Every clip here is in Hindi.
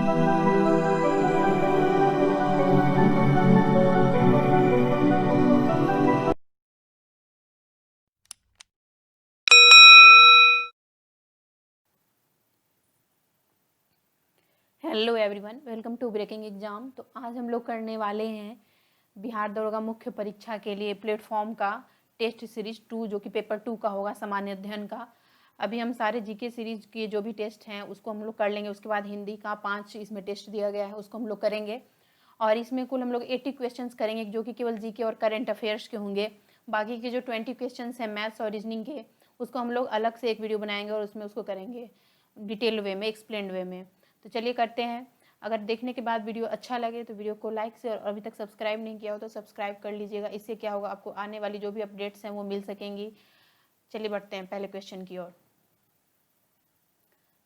Hello everyone, welcome to breaking exam. तो आज हम लोग करने वाले हैं बिहार दरोगा मुख्य परीक्षा के लिए प्लेटफॉर्म का टेस्ट सीरीज 2, जो कि पेपर 2 का होगा, सामान्य अध्ययन का। अभी हम सारे जीके सीरीज के जो भी टेस्ट हैं उसको हम लोग कर लेंगे। उसके बाद हिंदी का 5 इसमें टेस्ट दिया गया है, उसको हम लोग करेंगे। और इसमें कुल हम लोग 80 क्वेश्चन करेंगे, जो कि केवल जीके और करेंट अफेयर्स के होंगे। बाकी के जो 20 क्वेश्चन हैं मैथ्स और रीजनिंग के, उसको हम लोग अलग से एक वीडियो बनाएंगे और उसमें उसको करेंगे डिटेल वे में, एक्सप्लेन्ड वे में। तो चलिए करते हैं। अगर देखने के बाद वीडियो अच्छा लगे तो वीडियो को लाइक से, और अभी तक सब्सक्राइब नहीं किया हो तो सब्सक्राइब कर लीजिएगा। इससे क्या होगा, आपको आने वाली जो भी अपडेट्स हैं वो मिल सकेंगी। चलिए बढ़ते हैं पहले क्वेश्चन की ओर।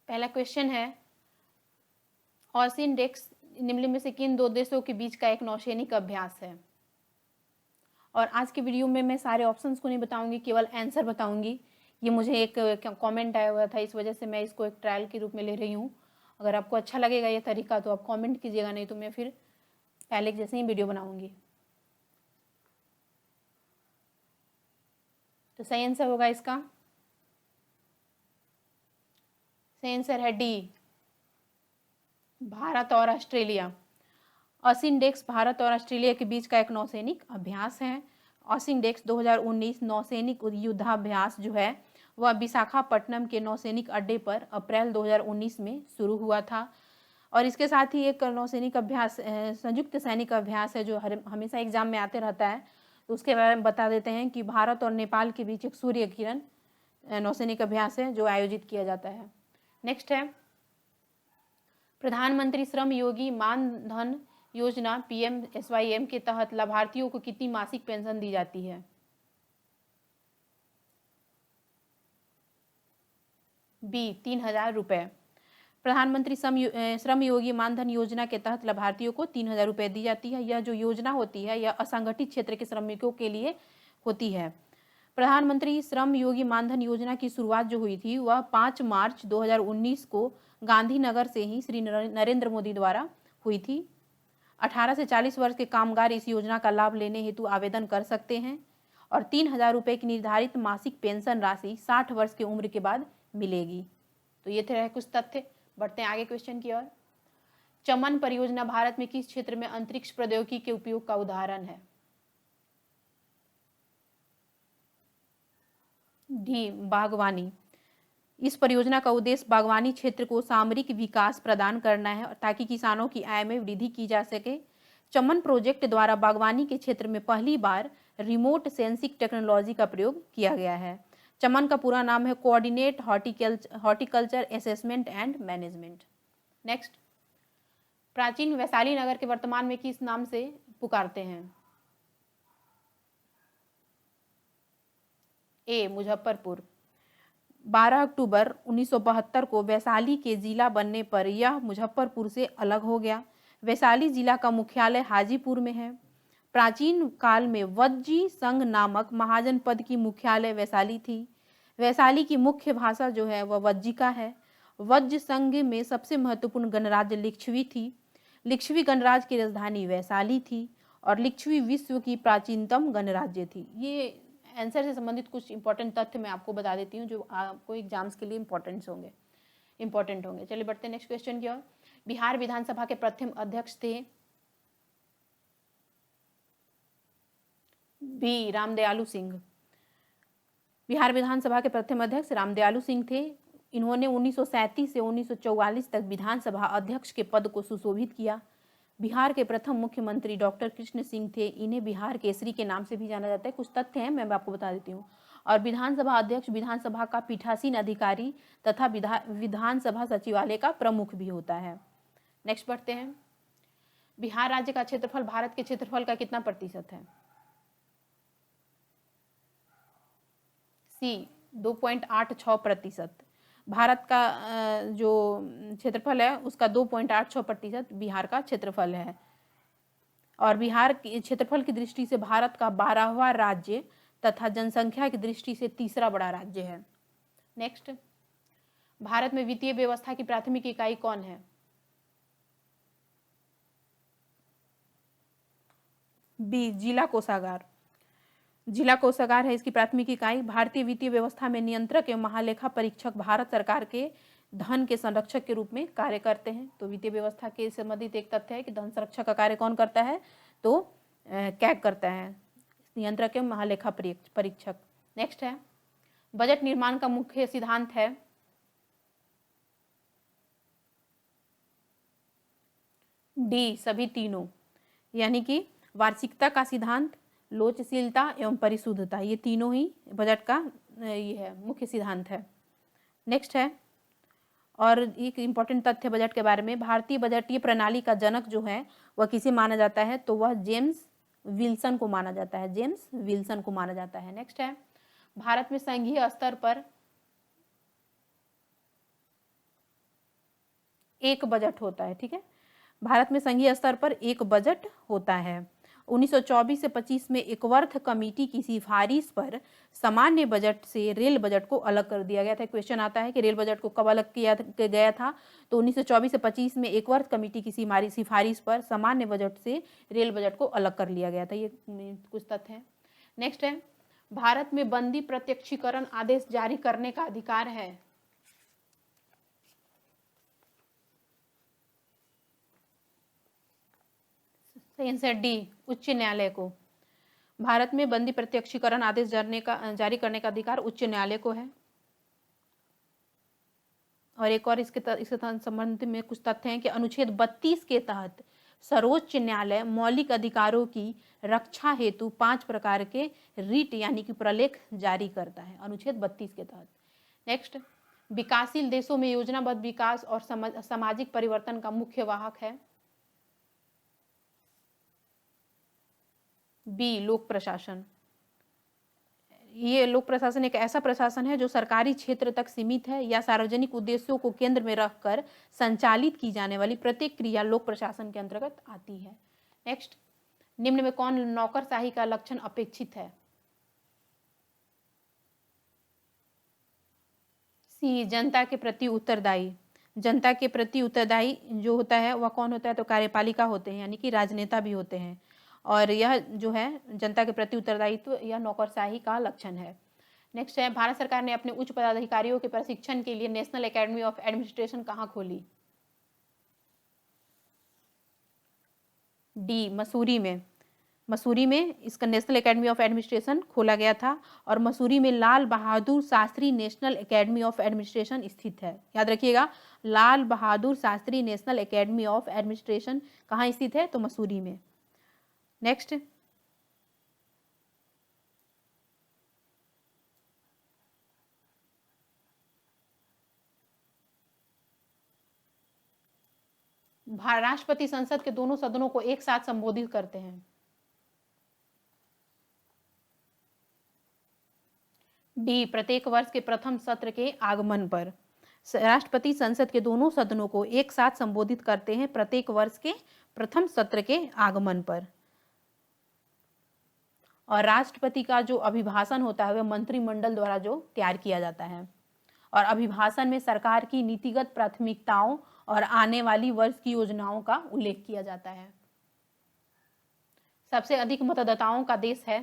पहला क्वेश्चन है, ऑसिनडेक्स निम्न में से किन दो देशों के बीच का एक नौसैनिक अभ्यास है? और आज की वीडियो में मैं सारे ऑप्शंस को नहीं बताऊंगी, केवल आंसर बताऊंगी। ये मुझे एक कमेंट आया हुआ था, इस वजह से मैं इसको एक ट्रायल के रूप में ले रही हूँ। अगर आपको अच्छा लगेगा ये तरीका तो आप कमेंट कीजिएगा, नहीं तो मैं फिर पहले जैसे ही वीडियो बनाऊंगी। तो सही आंसर होगा इसका, सही आंसर है डी, भारत और ऑस्ट्रेलिया। ऑसिनडेक्स भारत और ऑस्ट्रेलिया के बीच का एक नौसैनिक अभ्यास है। ऑसिनडेक्स 2019 नौसैनिक युद्धाभ्यास जो है वह विशाखापट्टनम के नौसैनिक अड्डे पर अप्रैल 2019 में शुरू हुआ था। और इसके साथ ही एक नौसैनिक अभ्यास, संयुक्त सैनिक अभ्यास है, जो हमेशा एग्जाम में आते रहता है। तो उसके बारे में बता देते हैं कि भारत और नेपाल के बीच एक सूर्य किरण नौसैनिक अभ्यास है जो आयोजित किया जाता है। नेक्स्ट है, प्रधानमंत्री श्रम योगी मानधन योजना PMSYM के तहत लाभार्थियों को कितनी मासिक पेंशन दी जाती है? बी, 3,000 रुपये। प्रधानमंत्री श्रम योगी मानधन योजना के तहत लाभार्थियों को 3,000 रुपये दी जाती है। यह जो योजना होती है यह असंगठित क्षेत्र के श्रमिकों के लिए होती है। प्रधानमंत्री श्रम योगी मानधन योजना की शुरुआत जो हुई थी वह 5 मार्च 2019 को गांधीनगर से ही श्री नरेंद्र मोदी द्वारा हुई थी। 18 से 40 वर्ष के कामगार इस योजना का लाभ लेने हेतु आवेदन कर सकते हैं और 3,000 रुपये की निर्धारित मासिक पेंशन राशि 60 वर्ष की उम्र के बाद मिलेगी। तो ये थे कुछ तथ्य। बढ़ते हैं आगे क्वेश्चन की ओर। चमन परियोजना भारत में किस क्षेत्र में अंतरिक्ष प्रौद्योगिकी के उपयोग का उदाहरण है? डी, बागवानी। इस परियोजना का उद्देश्य बागवानी क्षेत्र को सामरिक विकास प्रदान करना है ताकि किसानों की आय में वृद्धि की जा सके। चमन प्रोजेक्ट द्वारा बागवानी के क्षेत्र में पहली बार रिमोट सेंसिंग टेक्नोलॉजी का प्रयोग किया गया है। चमन का पूरा नाम है coordinate horticulture assessment and management. Next, प्राचीन वैशाली नगर के वर्तमान में किस नाम से पुकारते हैं? ए, मुजफ्फरपुर। 12 अक्टूबर 1972 को वैशाली के जिला बनने पर यह मुजफ्फरपुर से अलग हो गया। वैशाली जिला का मुख्यालय हाजीपुर में है। प्राचीन काल में वज्जी संघ नामक महाजन पद की मुख्यालय वैशाली थी। वैशाली की मुख्य भाषा जो है वह वज्जी का है। वज्ज संघ में सबसे महत्वपूर्ण गणराज्य लिच्छवी थी। लिच्छवी गणराज्य की राजधानी वैशाली थी और लिच्छवी विश्व की प्राचीनतम गणराज्य थी। ये आंसर से संबंधित कुछ इंपॉर्टेंट तथ्य मैं आपको बता देती हूँ जो आपको एग्जाम्स के लिए इंपॉर्टेंट होंगे। चलिए बढ़ते हैं नेक्स्ट क्वेश्चन की ओर। बिहार विधानसभा के प्रथम अध्यक्ष थे? बी, रामदयालु सिंह। बिहार विधानसभा के प्रथम अध्यक्ष रामदयालु सिंह थे। इन्होंने 1937 से 1944 तक विधानसभा अध्यक्ष के पद को सुशोभित किया। बिहार के प्रथम मुख्यमंत्री डॉक्टर कृष्ण सिंह थे। इन्हें बिहार केसरी के नाम से भी जाना जाता है। कुछ तथ्य हैं, मैं आपको बता देती हूँ। और विधानसभा अध्यक्ष विधानसभा का पीठासीन अधिकारी तथा विधानसभा सचिवालय का प्रमुख भी होता है। नेक्स्ट बढ़ते हैं। बिहार राज्य का क्षेत्रफल भारत के क्षेत्रफल का कितना प्रतिशत है? सी, 2.86%। भारत का जो क्षेत्रफल है उसका 2.86% बिहार का क्षेत्रफल है। और बिहार के क्षेत्रफल की दृष्टि से भारत का 12वां राज्य तथा जनसंख्या की दृष्टि से तीसरा बड़ा राज्य है। नेक्स्ट, भारत में वित्तीय व्यवस्था की प्राथमिक इकाई कौन है? बी जिला कोषागार। जिला कोषागार है इसकी प्राथमिक इकाई। भारतीय वित्तीय व्यवस्था में नियंत्रक एवं महालेखा परीक्षक भारत सरकार के धन के संरक्षक के रूप में कार्य करते हैं। तो वित्तीय व्यवस्था के संबंधित एक तथ्य है कि धन संरक्षक का कार्य कौन करता है, तो कैग करता है, नियंत्रक एवं महालेखा परीक्षक। नेक्स्ट है, बजट निर्माण का मुख्य सिद्धांत है डी सभी तीनों, यानी कि वार्षिकता का सिद्धांत, लोचशीलता एवं परिशुद्धता, ये तीनों ही बजट का ये है मुख्य सिद्धांत है। नेक्स्ट है, और एक इम्पॉर्टेंट तथ्य बजट के बारे में, भारतीय बजटीय प्रणाली का जनक जो है वह किसे माना जाता है, तो वह जेम्स विल्सन को माना जाता है, जेम्स विल्सन को माना जाता है। नेक्स्ट है, भारत में संघीय स्तर पर एक बजट होता है। ठीक है, भारत में संघीय स्तर पर एक बजट होता है। 1924 से 25 में एकवर्थ कमेटी की सिफारिश पर सामान्य बजट से रेल बजट को अलग कर दिया गया था। क्वेश्चन आता है कि रेल बजट को कब अलग किया गया था, तो 1924 से 25 में एकवर्थ कमेटी की सिफारिश पर सामान्य बजट से रेल बजट को अलग कर लिया गया था। ये कुछ तथ्य है। नेक्स्ट है, भारत में बंदी प्रत्यक्षीकरण आदेश जारी करने का अधिकार है। आंसर डी उच्च न्यायालय को। भारत में बंदी प्रत्यक्षीकरण आदेश जारी करने का अधिकार उच्च न्यायालय को है। और एक और इसके संबंध में कुछ तथ्य हैं कि अनुच्छेद 32 के तहत सर्वोच्च न्यायालय मौलिक अधिकारों की रक्षा हेतु 5 प्रकार के रिट यानी कि प्रलेख जारी करता है, अनुच्छेद 32 के तहत। नेक्स्ट, विकासशील देशों में योजनाबद्ध विकास और सामाजिक परिवर्तन का मुख्य वाहक है बी लोक प्रशासन। ये लोक प्रशासन एक ऐसा प्रशासन है जो सरकारी क्षेत्र तक सीमित है या सार्वजनिक उद्देश्यों को केंद्र में रखकर संचालित की जाने वाली प्रत्येक क्रिया लोक प्रशासन के अंतर्गत आती है। नेक्स्ट, निम्न में कौन नौकरशाही का लक्षण अपेक्षित है? सी जनता के प्रति उत्तरदायी। जनता के प्रति उत्तरदायी जो होता है वह कौन होता है, तो कार्यपालिका होते हैं, यानी कि राजनेता भी होते हैं। और यह जो है जनता के प्रति उत्तरदायित्व यह नौकरशाही का लक्षण है। नेक्स्ट है, भारत सरकार ने अपने उच्च पदाधिकारियों के प्रशिक्षण के लिए नेशनल एकेडमी ऑफ एडमिनिस्ट्रेशन कहाँ खोली? डी मसूरी में। मसूरी में इसका नेशनल एकेडमी ऑफ एडमिनिस्ट्रेशन खोला गया था। और मसूरी में Lal Bahadur Shastri National Academy of Administration स्थित है। याद रखिएगा, Lal Bahadur Shastri National Academy of Administration कहाँ स्थित है, तो मसूरी में। नेक्स्ट, राष्ट्रपति संसद के दोनों सदनों को एक साथ संबोधित करते हैं। डी प्रत्येक वर्ष के प्रथम सत्र के आगमन पर। राष्ट्रपति संसद के दोनों सदनों को एक साथ संबोधित करते हैं प्रत्येक वर्ष के प्रथम सत्र के आगमन पर। और राष्ट्रपति का जो अभिभाषण होता है वह मंत्रिमंडल द्वारा जो तैयार किया जाता है। और अभिभाषण में सरकार की नीतिगत प्राथमिकताओं और आने वाली वर्ष की योजनाओं का उल्लेख किया जाता है। सबसे अधिक मतदाताओं का देश है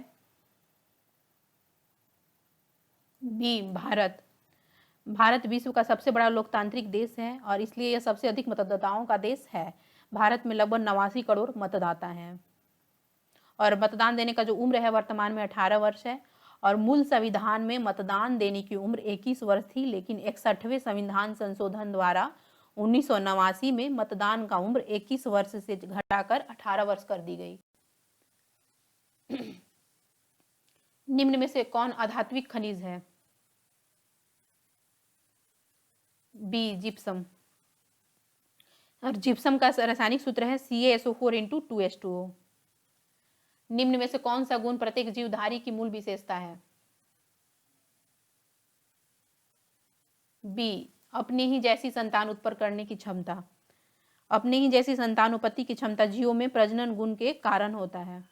बी भारत। भारत विश्व का सबसे बड़ा लोकतांत्रिक देश है और इसलिए यह सबसे अधिक मतदाताओं का देश है। भारत में लगभग 89 करोड़ मतदाता हैं। और मतदान देने का जो उम्र है वर्तमान में 18 वर्ष है। और मूल संविधान में मतदान देने की उम्र 21 वर्ष थी, लेकिन 61वें संविधान संशोधन द्वारा 1989 में मतदान का उम्र 21 वर्ष से घटाकर 18 वर्ष कर दी गई। निम्न में से कौन अधात्विक खनिज है? B gypsum. और जिप्सम का रासायनिक सूत्र है CaSO4 × 2H2O। निम्न में से कौन सा गुण प्रत्येक जीवधारी की मूल विशेषता है? बी अपने ही जैसी संतान उत्पन्न करने की क्षमता। अपने ही जैसी संतानोत्पत्ति की क्षमता जीवों में प्रजनन गुण के कारण होता है।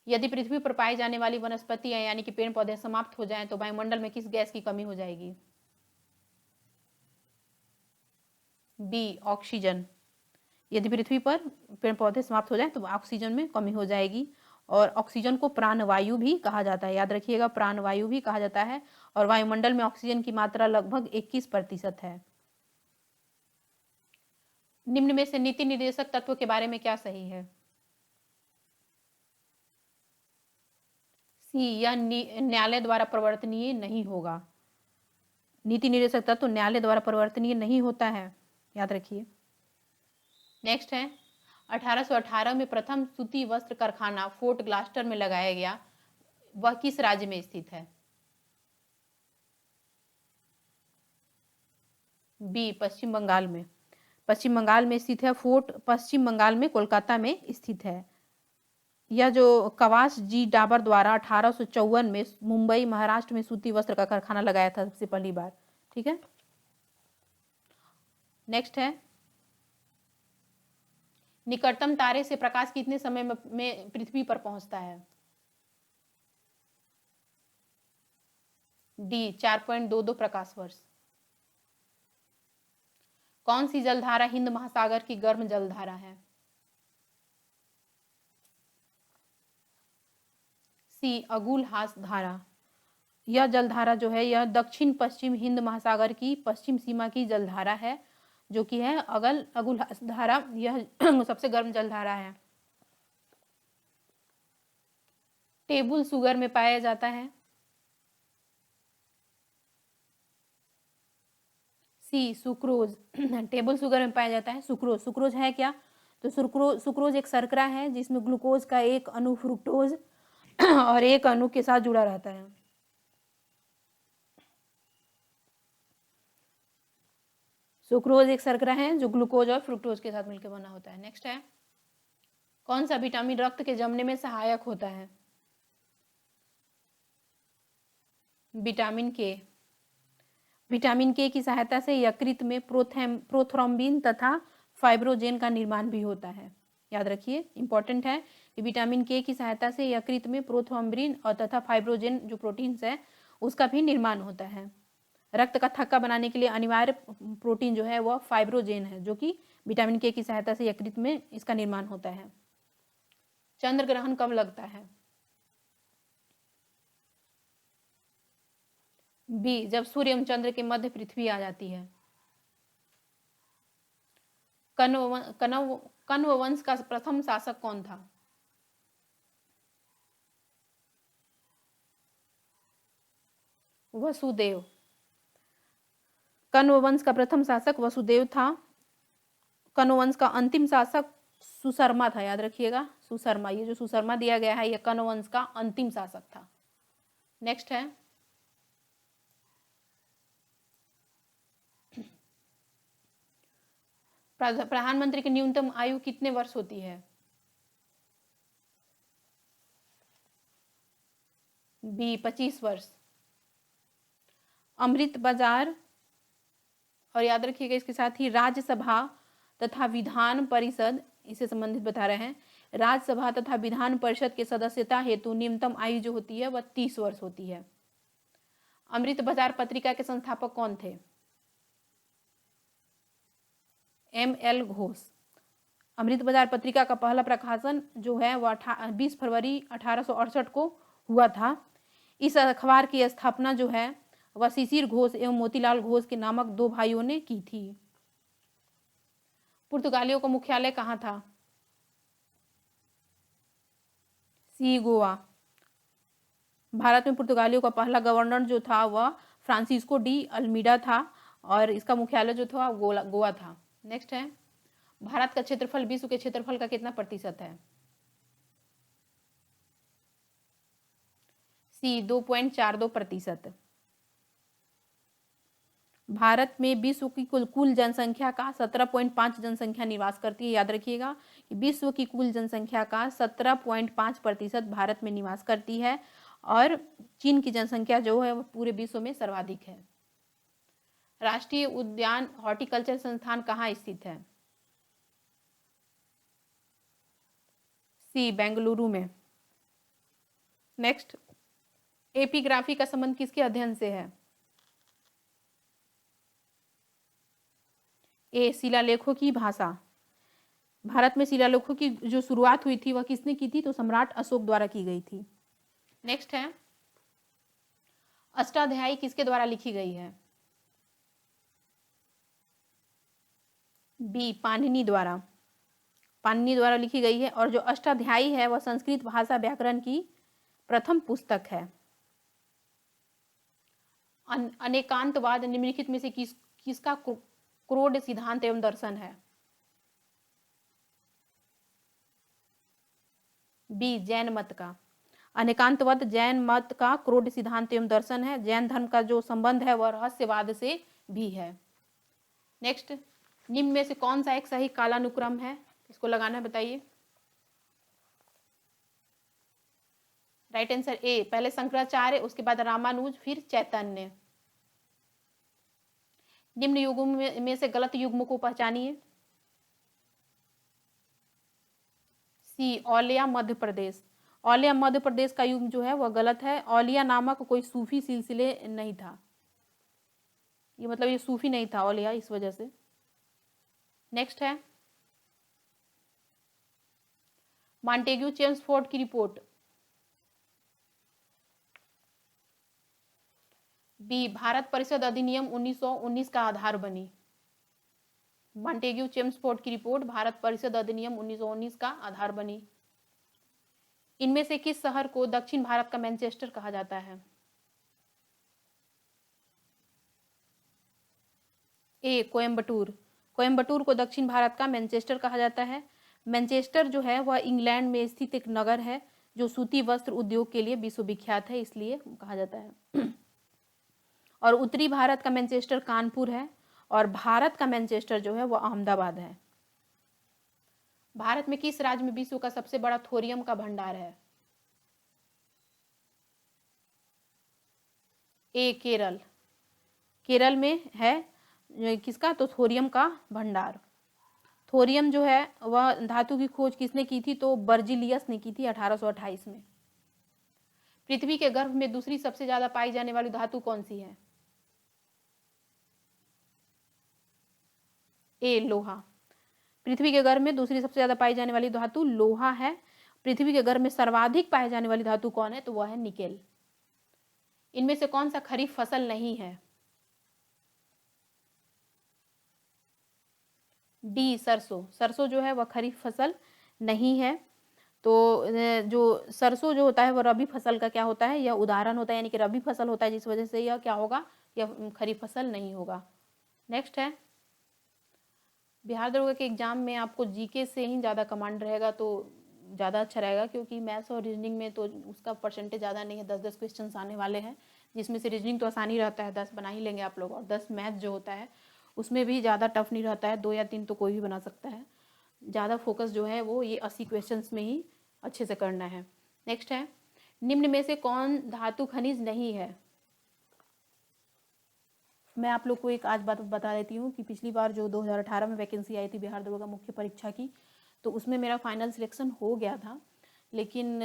यदि पृथ्वी पर पाई जाने वाली वनस्पतियां यानी कि पेड़ पौधे समाप्त हो जाएं तो वायुमंडल में किस गैस की कमी हो जाएगी? B oxygen. यदि पृथ्वी पर पेड़ पौधे समाप्त हो जाए तो ऑक्सीजन में कमी हो जाएगी। और ऑक्सीजन को प्राणवायु भी कहा जाता है, याद रखिएगा, प्राणवायु भी कहा जाता है। और वायुमंडल में ऑक्सीजन की मात्रा लगभग 21% है। निम्न में से नीति निर्देशक तत्व के बारे में क्या सही है? सी, यह न्यायालय द्वारा परिवर्तनीय नहीं होगा। नीति निर्देशक तत्व तो न्यायालय द्वारा परिवर्तनीय नहीं होता है, याद रखिए। नेक्स्ट है 1818 में प्रथम सूती वस्त्र कारखाना फोर्ट ग्लास्टर में लगाया गया, वह किस राज्य में स्थित है? बी, पश्चिम बंगाल में। पश्चिम बंगाल में स्थित है फोर्ट, पश्चिम बंगाल में कोलकाता में स्थित है। यह जो कवास जी डाबर द्वारा 1854 में मुंबई महाराष्ट्र में सूती वस्त्र का कारखाना लगाया था सबसे पहली बार। ठीक है, नेक्स्ट है निकटतम तारे से प्रकाश कितने समय में पृथ्वी पर पहुंचता है? डी, 4.22 प्रकाश वर्ष। कौन सी जलधारा हिंद महासागर की गर्म जलधारा है? सी, अगुलहास धारा। यह जलधारा जो है यह दक्षिण पश्चिम हिंद महासागर की पश्चिम सीमा की जलधारा है, जो कि है अगुलहास धारा। यह सबसे गर्म जलधारा है। टेबल शुगर में पाया जाता है। सी, सुक्रोज। टेबल शुगर में पाया जाता है सुक्रोज। सुक्रोज है क्या? तो सुक्रोज एक शर्करा है जिसमें ग्लूकोज का एक अणु फ्रुक्टोज और एक अणु के साथ जुड़ा रहता है। सुक्रोज एक शर्करा है जो ग्लूकोज और फ्रुक्टोज के साथ मिलकर बना होता है। नेक्स्ट है कौन सा विटामिन रक्त के जमने में सहायक होता है? विटामिन के। विटामिन के की सहायता से यकृत में प्रोथ्रोम्बिन तथा फाइब्रोजेन का निर्माण भी होता है। याद रखिए, इंपॉर्टेंट है कि विटामिन के की सहायता से यकृत में प्रोथ्रोम्बिन और तथा फाइब्रोजेन जो प्रोटीन्स है उसका भी निर्माण होता है। रक्त का थक्का बनाने के लिए अनिवार्य प्रोटीन जो है वह फाइब्रोजेन है, जो कि विटामिन के की सहायता से यकृत में इसका निर्माण होता है। चंद्र ग्रहण कब लगता है? बी, जब सूर्य एवं चंद्र के मध्य पृथ्वी आ जाती है। कण्व वंश का प्रथम शासक कौन था? वसुदेव। कण्व वंश का प्रथम शासक वसुदेव था। कण्व वंश का अंतिम शासक सुशर्मा था, याद रखिएगा, सुशर्मा। ये जो सुशर्मा दिया गया है यह कण्व वंश का अंतिम शासक था। नेक्स्ट है प्रधानमंत्री की न्यूनतम आयु कितने वर्ष होती है? बी, 25 वर्ष। अमृत बाजार, और याद रखिएगा इसके साथ ही राज्यसभा तथा विधान परिषद, इससे संबंधित बता रहे हैं। राज्यसभा तथा विधान परिषद के सदस्यता हेतु न्यूनतम आयु जो होती है वह 30 वर्ष होती है। अमृत बाजार पत्रिका के संस्थापक कौन थे? M.L. घोष। अमृत बाजार पत्रिका का पहला प्रकाशन जो है वह 20 फरवरी 1868 को हुआ था। इस अखबार की स्थापना जो है वह शिशिर घोष एवं मोतीलाल घोष के नामक दो भाइयों ने की थी। पुर्तगालियों का मुख्यालय कहाँ था? सी, गोवा। भारत में पुर्तगालियों का पहला गवर्नर जो था वह फ्रांसिस्को डी अल्मीडा था और इसका मुख्यालय जो था गोवा था। नेक्स्ट है भारत का क्षेत्रफल विश्व के क्षेत्रफल का कितना प्रतिशत है? सी, 2.42%। भारत में विश्व की कुल जनसंख्या का 17.5 जनसंख्या निवास करती है। याद रखिएगा कि विश्व की कुल जनसंख्या का 17.5% भारत में निवास करती है और चीन की जनसंख्या जो है वह पूरे विश्व में सर्वाधिक है। राष्ट्रीय उद्यान हॉर्टिकल्चर संस्थान कहाँ स्थित है? सी, बेंगलुरु में। नेक्स्ट, एपिग्राफी का संबंध किसके अध्ययन से है? ए, शिलालेखों की भाषा। भारत में शिलालेखों की जो शुरुआत हुई थी वह किसने की थी? तो सम्राट अशोक द्वारा की गई थी। नेक्स्ट है, अष्टाध्यायी किसके द्वारा लिखी गई है? बी, पाणिनि द्वारा। पाणिनि द्वारा लिखी गई है। और जो अष्टाध्यायी है वह संस्कृत भाषा व्याकरण की प्रथम पुस्तक है। अनेकांतवाद निम्नलिखित में से किसका क्रोड सिद्धांत एवं दर्शन है? बी, जैन मत का। अनेकांतवाद जैन मत का क्रोड सिद्धांत एवं दर्शन है। जैन धर्म का जो संबंध है वह रहस्यवाद से भी है। नेक्स्ट, निम्न में से कौन सा एक सही कालानुक्रम है? इसको लगाना बताइए। राइट आंसर ए, पहले शंकराचार्य, उसके बाद रामानुज, फिर चैतन्य। निम्न युग्म में से गलत युग्म को पहचानिए। सी, औलिया मध्य प्रदेश। औलिया मध्य प्रदेश का युग्म जो है वह गलत है। औलिया नामक कोई सूफी सिलसिले नहीं था, ये मतलब ये सूफी नहीं था औलिया, इस वजह से। नेक्स्ट है, मॉन्टेग्यू चेम्सफोर्ड की रिपोर्ट। बी, भारत परिषद अधिनियम 1919 का आधार बनी। मॉन्टेग्यू चेम्सफोर्ड की रिपोर्ट भारत परिषद अधिनियम 1919 का आधार बनी। इनमें से किस शहर को दक्षिण भारत का मैनचेस्टर कहा जाता है? ए, कोयम्बटूर। कोयम्बटूर को दक्षिण भारत का मैनचेस्टर कहा जाता है। मैनचेस्टर जो है वह इंग्लैंड में स्थित एक नगर है जो सूती वस्त्र उद्योग के लिए विश्वविख्यात है, इसलिए कहा जाता है। और उत्तरी भारत का मैनचेस्टर कानपुर है, और भारत का मैनचेस्टर जो है वह अहमदाबाद है। भारत में किस राज्य में विश्व का सबसे बड़ा थोरियम का भंडार है? ए, केरल। केरल में है किसका? तो थोरियम का भंडार। थोरियम जो है वह धातु की खोज किसने की थी? तो बर्जिलियस ने की थी 1828 में। पृथ्वी के गर्भ में दूसरी सबसे ज्यादा पाई जाने वाली धातु कौन सी है? ए, लोहा। पृथ्वी के गर्भ में दूसरी सबसे ज्यादा पाई जाने वाली धातु लोहा है। पृथ्वी के गर्भ में सर्वाधिक पाई जाने वाली धातु कौन है? तो वह है निकेल। इनमें से कौन सा खरीफ फसल नहीं है? डी, सरसों। सरसों जो है वह खरीफ फसल नहीं है। तो जो सरसों जो होता है वह रबी फसल का क्या होता है? यह उदाहरण होता है, यानी कि रबी फसल होता है, जिस वजह से यह क्या होगा? यह खरीफ फसल नहीं होगा। नेक्स्ट है, बिहार दरोगा के एग्जाम में आपको जीके से ही ज़्यादा कमांड रहेगा तो ज़्यादा अच्छा रहेगा, क्योंकि मैथ्स और रीजनिंग में तो उसका परसेंटेज ज़्यादा नहीं है। 10-10 क्वेश्चन आने वाले हैं, जिसमें से रीजनिंग तो आसानी रहता है, 10 बना ही लेंगे आप लोग, और 10 मैथ जो होता है उसमें भी ज़्यादा टफ नहीं रहता है, 2 या 3 तो कोई भी बना सकता है। ज़्यादा फोकस जो है वो ये 80 क्वेश्चन में ही अच्छे से करना है। नेक्स्ट है, निम्न में से कौन धातु खनिज नहीं है? मैं आप लोग को एक आज बात बता देती हूँ कि पिछली बार जो 2018 में वैकेंसी आई थी बिहार दरोगा मुख्य परीक्षा की, तो उसमें मेरा फाइनल सिलेक्शन हो गया था। लेकिन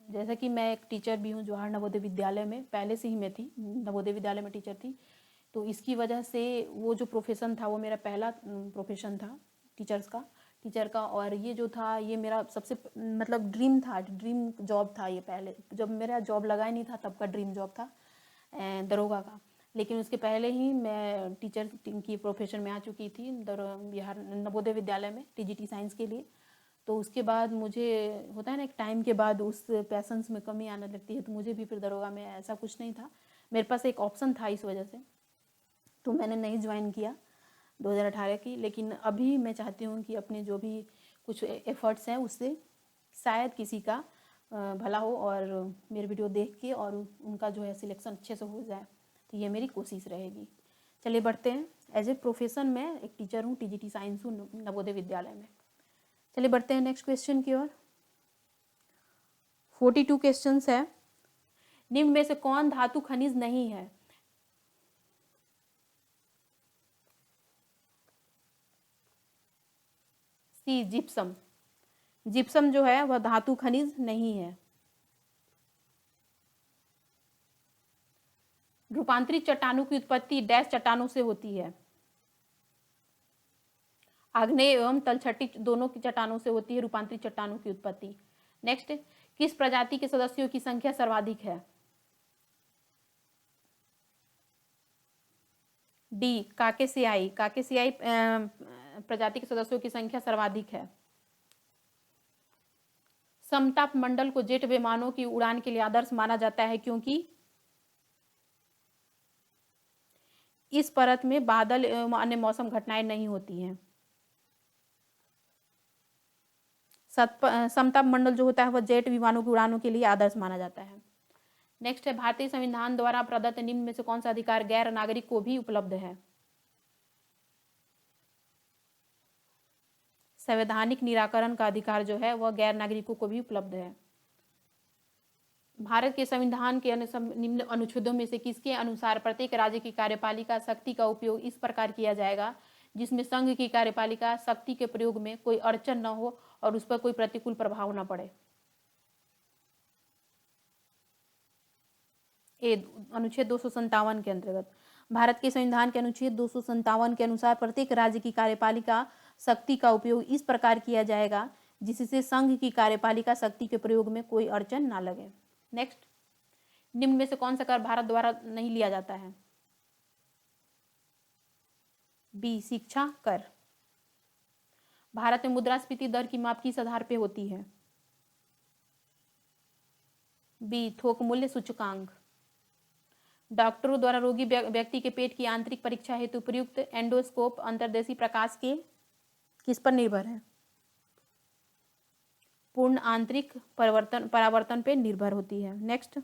जैसा कि मैं एक टीचर भी हूँ जवाहर नवोदय विद्यालय में, पहले से ही मैं थी नवोदय विद्यालय में टीचर थी, तो इसकी वजह से वो जो प्रोफेशन था वो मेरा पहला प्रोफेशन था टीचर का। और ये जो था ये मेरा सबसे मतलब ड्रीम जॉब था। ये पहले जब मेरा जॉब लगा ही नहीं था तब का ड्रीम जॉब था दरोगा का। लेकिन उसके पहले ही मैं टीचर की प्रोफेशन में आ चुकी थी बिहार नवोदय विद्यालय में टीजीटी साइंस के लिए। तो उसके बाद मुझे होता है ना, एक टाइम के बाद उस पैशंस में कमी आने लगती है, तो मुझे भी फिर दरोगा में ऐसा कुछ नहीं था, मेरे पास एक ऑप्शन था, इस वजह से तो मैंने नहीं ज्वाइन किया 2018 की। लेकिन अभी मैं चाहती हूँ कि अपने जो भी कुछ एफर्ट्स हैं उससे शायद किसी का भला हो और मेरे वीडियो देख के और उनका जो है सिलेक्शन अच्छे से हो जाए, तो ये मेरी कोशिश रहेगी। चलिए बढ़ते हैं। एज ए प्रोफेशन मैं एक टीचर हूँ, टीजीटी साइंस हूँ नवोदय विद्यालय में। चलिए बढ़ते हैं नेक्स्ट क्वेश्चन की ओर। 42 क्वेश्चन है। निम्न में से कौन धातु खनिज नहीं है? सी, जिप्सम। जिप्सम जो है वह धातु खनिज नहीं है। रूपांतरित चट्टानों की उत्पत्ति डैश चट्टानों से होती है? आग्नेय एवं तलछटी दोनों की चट्टानों से होती है रूपांतरित चट्टानों की उत्पत्ति। नेक्स्ट, किस प्रजाति के सदस्यों की संख्या सर्वाधिक है? डी, काकेसियाई। काकेसियाई प्रजाति के सदस्यों की संख्या सर्वाधिक है। समताप मंडल को जेट विमानों की उड़ान के लिए आदर्श माना जाता है क्योंकि इस परत में बादल एवं अन्य मौसम घटनाएं नहीं होती हैं। समताप मंडल जो होता है वह जेट विमानों की उड़ानों के लिए आदर्श माना जाता है। नेक्स्ट है, भारतीय संविधान द्वारा प्रदत्त निम्न में से कौन सा अधिकार गैर नागरिक को भी उपलब्ध है? संवैधानिक निराकरण का अधिकार जो है वह गैर नागरिकों को भी उपलब्ध है। भारत के संविधान के निम्न अनुच्छेदों में से किसके अनुसार प्रत्येक राज्य की कार्यपालिका शक्ति का उपयोग इस प्रकार किया जाएगा जिसमें संघ की कार्यपालिका शक्ति के प्रयोग में कोई अड़चन न हो और उस पर कोई प्रतिकूल प्रभाव न पड़े? ए, अनुच्छेद 257 के अंतर्गत भारत के संविधान के अनुच्छेद 257 के अनुसार प्रत्येक राज्य की कार्यपालिका शक्ति का उपयोग इस प्रकार किया जाएगा जिससे संघ की कार्यपालिका शक्ति के प्रयोग में कोई अड़चन ना लगे। नेक्स्ट, निम्न में से कौन सा कर भारत द्वारा नहीं लिया जाता है? बी, शिक्षा कर। भारत में मुद्रास्फीति दर की माप किस आधार पर होती है? बी, थोक मूल्य सूचकांक। डॉक्टरों द्वारा रोगी व्यक्ति के पेट की आंतरिक परीक्षा हेतु प्रयुक्त एंडोस्कोप अंतर्देशीय प्रकाश के किस पर निर्भर है? पूर्ण आंतरिक परावर्तन पे निर्भर होती है। नेक्स्ट,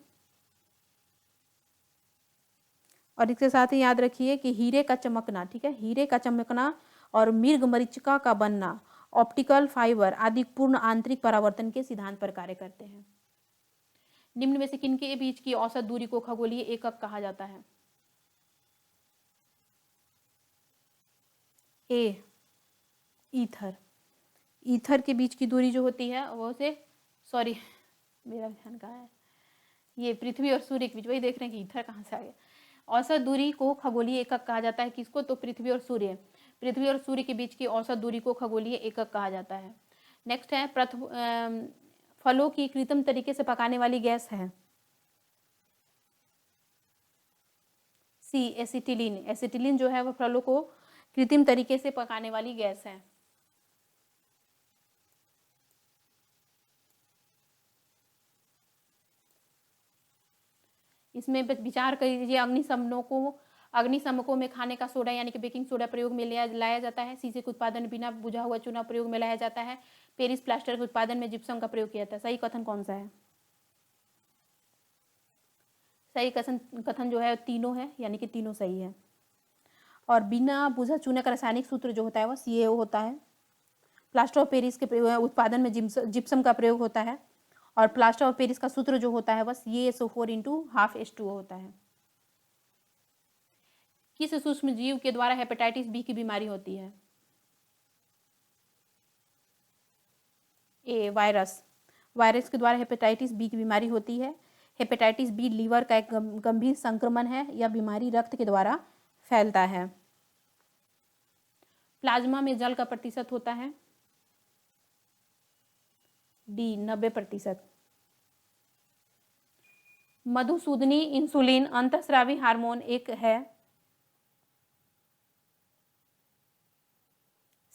और इसके साथ ही याद रखिए कि हीरे का चमकना, ठीक है, हीरे का चमकना और मृग मरीचिका का बनना, ऑप्टिकल फाइबर आदि पूर्ण आंतरिक परावर्तन के सिद्धांत पर कार्य करते हैं। निम्न में से किनके बीच की औसत दूरी को खगोलीय एकक कहा जाता है? ए, ईथर। ईथर के बीच की दूरी जो होती है वो से सॉरी मेरा ध्यान कहाँ है, ये पृथ्वी और सूर्य के बीच, वही देख रहे हैं कि ईथर कहाँ से आ गया। औसत दूरी को खगोलीय एकक कहा जाता है। किसको? तो पृथ्वी और सूर्य के बीच की औसत दूरी को खगोलीय एकक कहा जाता है। नेक्स्ट है, फलों की कृत्रिम तरीके से पकाने वाली गैस है? सी, एसिटिलीन। एसिटिलीन जो है वह फलों को कृत्रिम तरीके से पकाने वाली गैस है। इसमें विचार कर लीजिए, अग्निशमकों में खाने का सोडा यानी कि बेकिंग सोडा प्रयोग में लाया जाता है। शीशे के उत्पादन बिना बुझा हुआ चूना प्रयोग में लाया जाता है। पेरिस प्लास्टर के उत्पादन में जिप्सम का प्रयोग किया जाता है। सही कथन कौन सा है? सही कथन जो है तीनों है, यानी कि तीनों सही है। और बिना बुझा चूना का रासायनिक सूत्र जो होता है वह CaO होता है। प्लास्टर ऑफ पेरिस के उत्पादन में जिप्सम का प्रयोग होता है और प्लास्टर ऑफ पेरिस का सूत्र जो होता है वह CaSO4 × ½ होता है। किस सूक्ष्म जीव के द्वारा हेपेटाइटिस बी की बीमारी होती है? ए, वायरस। वायरस के द्वारा हेपेटाइटिस बी की बीमारी होती है। हेपेटाइटिस बी लीवर का एक गंभीर संक्रमण है। यह बीमारी रक्त के द्वारा फैलता है। प्लाज्मा में जल का प्रतिशत होता है? डी, 90%। मधुसूदनी इंसुलिन अंतःस्रावी हार्मोन एक है?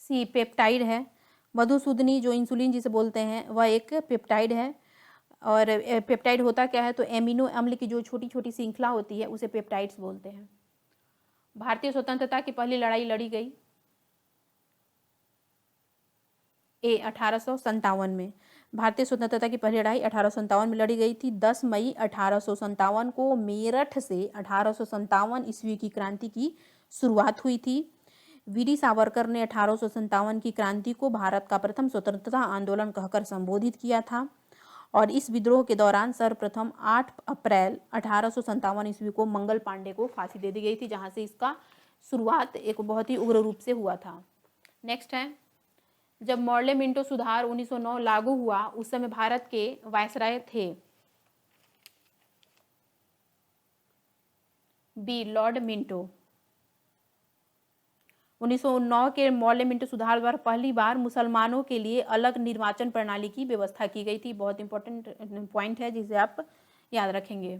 सी, पेप्टाइड है। मधुसूदनी जो इंसुलिन जिसे बोलते हैं वह एक पेप्टाइड है। और पेप्टाइड होता क्या है? तो एमिनो अम्ल की जो छोटी छोटी श्रृंखला होती है उसे पेप्टाइड्स बोलते हैं। भारतीय स्वतंत्रता की पहली लड़ाई लड़ी गई? ए, 1857 में। भारतीय स्वतंत्रता की पहली लड़ाई 1857 में लड़ी गई थी। 10 मई 1857 को मेरठ से 1857 ईस्वी की क्रांति की शुरुआत हुई थी। वीडी सावरकर ने 1857 की क्रांति को भारत का प्रथम स्वतंत्रता आंदोलन कहकर संबोधित किया था और इस विद्रोह के दौरान सर्वप्रथम 8 अप्रैल 1857 ईस्वी को मंगल पांडे को फांसी दे दी गई थी, जहां से इसका शुरुआत एक बहुत ही उग्र रूप से हुआ था। नेक्स्ट है, जब मॉर्ले मिंटो सुधार 1909 लागू हुआ उस समय भारत के वायसराय थे? B, Lord Minto. 1909 के मौर्य मिंटो सुधार द्वारा पहली बार मुसलमानों के लिए अलग निर्वाचन प्रणाली की व्यवस्था की गई थी। बहुत इंपॉर्टेंट पॉइंट है जिसे आप याद रखेंगे।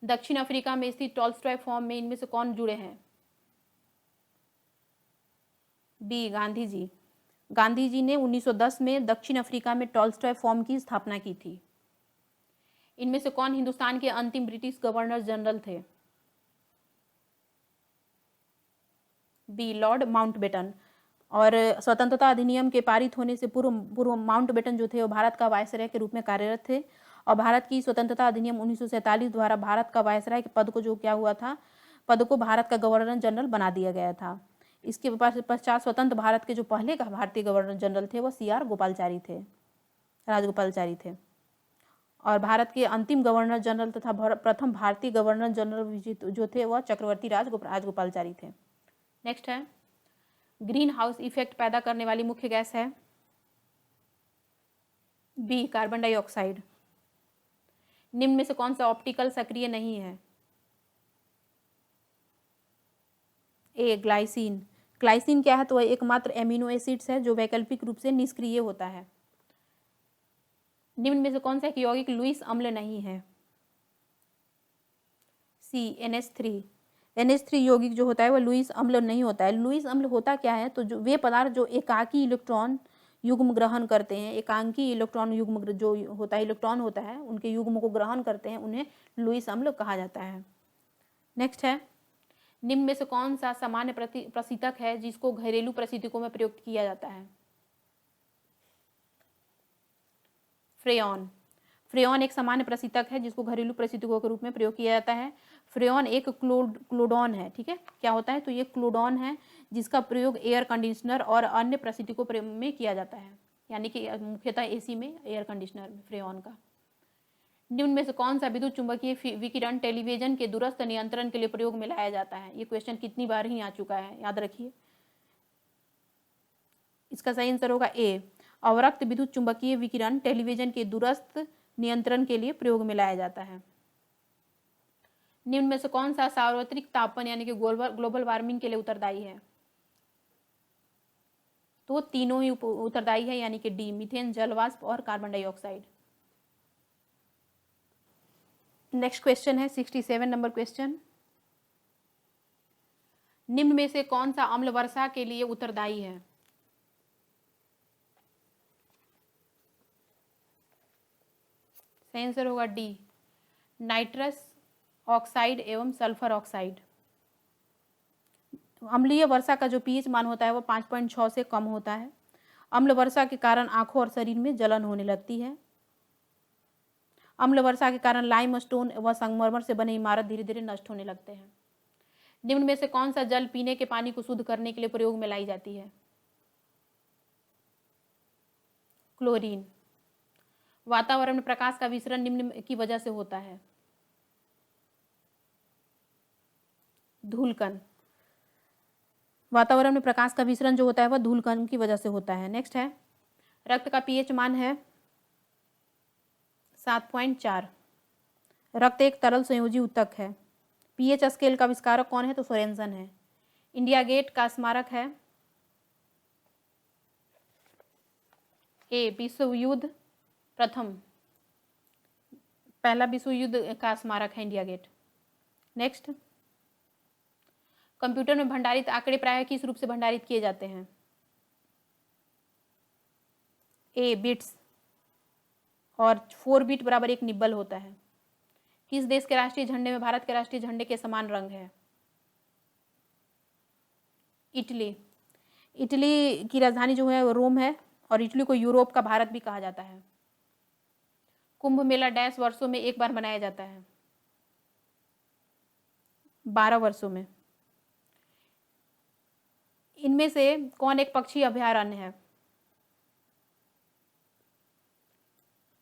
दक्षिण अफ्रीका में स्थित टॉल्स्टॉय फॉर्म में इनमें से कौन जुड़े हैं? बी, गांधी जी। गांधी जी ने 1910 में दक्षिण अफ्रीका में टॉल्स्टॉय फॉर्म की स्थापना की थी। इनमें से कौन हिंदुस्तान के अंतिम ब्रिटिश गवर्नर जनरल थे? B, lord Mountbatten. और स्वतंत्रता अधिनियम के पारित होने से पूर्व माउंटबेटन जो थे वो भारत का वायसराय के रूप में कार्यरत थे और भारत की स्वतंत्रता अधिनियम 1947 द्वारा भारत का वायसराय के पद को जो क्या हुआ था, पद को भारत का गवर्नर जनरल बना दिया गया था। इसके पश्चात स्वतंत्र भारत के जो पहले का भारतीय गवर्नर जनरल थे वो CR गोपालाचारी थे, राजगोपालाचारी थे। और भारत के अंतिम गवर्नर जनरल तथा प्रथम भारतीय गवर्नर जनरल जो थे वह चक्रवर्ती राजगोपालाचारी थे। नेक्स्ट है, ग्रीन हाउस इफेक्ट पैदा करने वाली मुख्य गैस है? B, carbon dioxide. निम्न में से कौन सा ऑप्टिकल सक्रिय नहीं है? ए, ग्लाइसिन। ग्लाइसिन क्या है? तो वह एकमात्र एमिनो एसिड्स है जो वैकल्पिक रूप से निष्क्रिय होता है। निम्न में से कौन सा एक यौगिक लुईस अम्ल नहीं है? सी, NH3। NH3 यौगिक जो होता है वह लुईस अम्ल नहीं होता है। लुईस अम्ल होता क्या है? तो जो वे पदार्थ जो एकाकी इलेक्ट्रॉन युग्म ग्रहण करते हैं, एकांकी इलेक्ट्रॉन युग्म जो होता है, इलेक्ट्रॉन होता है, उनके युग्म को ग्रहण करते हैं, उन्हें लुईस अम्ल कहा जाता है। नेक्स्ट है, निम्न में से कौन सा सामान्य प्रशीतक है जिसको घरेलू प्रशीतकों में प्रयुक्त किया जाता है? फ्रेयॉन। फ्रेयॉन एक सामान्य प्रशीतक है जिसको घरेलू प्रशीतकों के रूप में प्रयोग किया जाता है। फ्रेयॉन एक क्लोडॉन है, ठीक है, क्या होता है? तो ये क्लोडॉन है जिसका प्रयोग एयर कंडीशनर और अन्य प्रशीतकों में किया जाता है, यानी कि मुख्यतः AC में, एयर कंडीशनर में फ्रेयॉन का। निम्न में से कौन सा विद्युत चुंबकीय विकिरण टेलीविजन के दूरस्थ नियंत्रण के लिए प्रयोग में लाया जाता है? ये क्वेश्चन कितनी बार ही आ चुका है, याद रखिए। इसका सही आंसर होगा ए, अवरक्त विद्युत चुंबकीय विकिरण टेलीविजन के दूरस्थ नियंत्रण के लिए प्रयोग में लाया जाता है। निम्न में से कौन सा सार्वत्रिक तापन यानी कि ग्लोबल वार्मिंग के लिए उत्तरदायी है? तो तीनों ही उत्तरदायी है, यानी कि डी, मीथेन, जलवाष्प और कार्बन डाइऑक्साइड। नेक्स्ट क्वेश्चन है 67 नंबर क्वेश्चन। निम्न में से कौन सा अम्ल वर्षा के लिए उत्तरदायी है? सही आंसर होगा डी, नाइट्रस ऑक्साइड एवं सल्फर ऑक्साइड। अम्लीय वर्षा का जो pH मान होता है वो 5.6 से कम होता है। अम्ल वर्षा के कारण आंखों और शरीर में जलन होने लगती है। अम्ल वर्षा के कारण लाइमस्टोन व संगमरमर से बने इमारत धीरे धीरे नष्ट होने लगते हैं। निम्न में से कौन सा जल पीने के पानी को शुद्ध करने के लिए प्रयोग में लाई जाती है? क्लोरीन। वातावरण में प्रकाश का विसरण निम्न की वजह से होता है? धूलकण। वातावरण में प्रकाश का विसरण जो होता है वह धूलकण की वजह से होता है। नेक्स्ट है, रक्त का pH मान है 7.4। रक्त एक तरल संयोजी ऊतक है। pH स्केल का आविष्कारक कौन है? तो सोरेनसन है। इंडिया गेट का स्मारक है? ए, विश्व युद्ध प्रथम, पहला विश्व युद्ध का स्मारक है इंडिया गेट। नेक्स्ट, कंप्यूटर में भंडारित आंकड़े प्रायः किस रूप से भंडारित किए जाते हैं? ए, बिट्स, और 4 बिट बराबर 1 निब्बल होता है। किस देश के राष्ट्रीय झंडे में भारत के राष्ट्रीय झंडे के समान रंग है? इटली। इटली की राजधानी जो है वो रोम है और इटली को यूरोप का भारत भी कहा जाता है। कुंभ मेला डैश वर्षों में एक बार मनाया जाता है? 12 वर्षों में। इनमें से कौन एक पक्षी अभयारण्य है?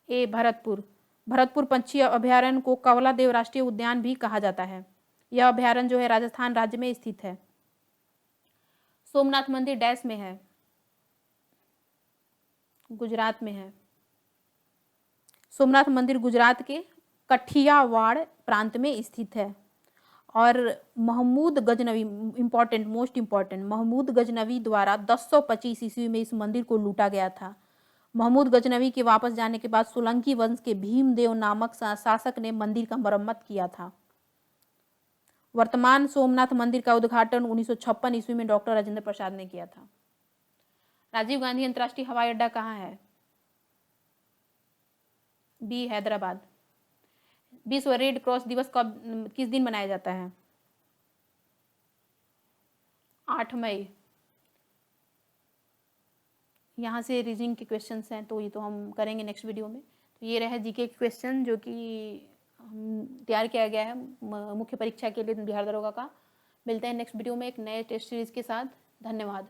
ए, भरतपुर। भरतपुर पक्षी अभयारण्य को कंवला देव राष्ट्रीय उद्यान भी कहा जाता है। यह अभयारण्य जो है राजस्थान राज्य में स्थित है। सोमनाथ मंदिर डैश में है? गुजरात में है। सोमनाथ मंदिर गुजरात के कठियावाड़ प्रांत में स्थित है और Mahmud Ghaznavi, important, most important, Mahmud Ghaznavi द्वारा 1025 ईस्वी में इस मंदिर को लूटा गया था। महमूद गजनवी के वापस जाने के बाद सोलंकी वंश के भीमदेव नामक शासक ने मंदिर का मरम्मत किया था। वर्तमान सोमनाथ मंदिर का उद्घाटन 1956 ईस्वी में डॉक्टर राजेंद्र प्रसाद ने किया था। राजीव गांधी अंतर्राष्ट्रीय हवाई अड्डा कहाँ है? बी, हैदराबाद। विश्व रेड क्रॉस दिवस कब, किस दिन मनाया जाता है? 8 मई। यहाँ से रीजनिंग के क्वेश्चंस हैं, तो ये तो हम करेंगे नेक्स्ट वीडियो में। तो ये रहे जीके के क्वेश्चन जो कि तैयार किया गया है मुख्य परीक्षा के लिए बिहार दरोगा का। मिलते हैं नेक्स्ट वीडियो में एक नए टेस्ट सीरीज के साथ। धन्यवाद।